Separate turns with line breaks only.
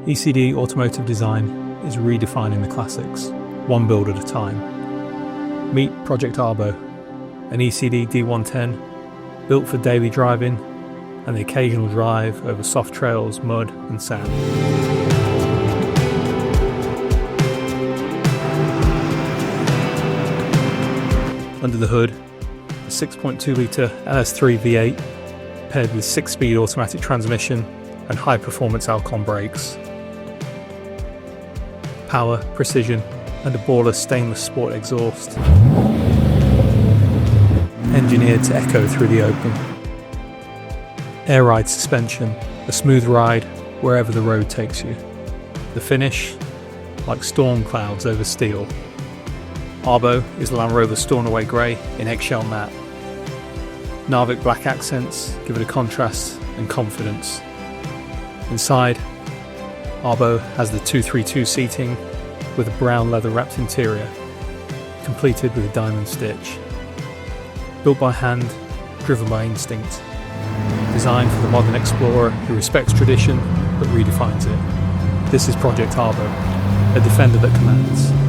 E.C.D Automotive Design is redefining the classics, one build at a time. Meet Project ARBO, an E.C.D D110 built for daily driving and the occasional drive over soft trails, mud and sand. Under the hood, a 6.2 litre LS3 V8 paired with 6-speed automatic transmission and high-performance Alcon brakes. Power, precision and a ballless stainless sport exhaust. Engineered to echo through the open. Air ride suspension, a smooth ride wherever the road takes you. The finish, like storm clouds over steel. ARBO is Land Rover Stornoway Gray in eggshell matte. Narvik Black accents give it a contrast and confidence. Inside, ARBO has the 232 seating with a brown leather wrapped interior, completed with a diamond stitch. Built by hand, driven by instinct. Designed for the modern explorer who respects tradition but redefines it. This is Project ARBO, a defender that commands.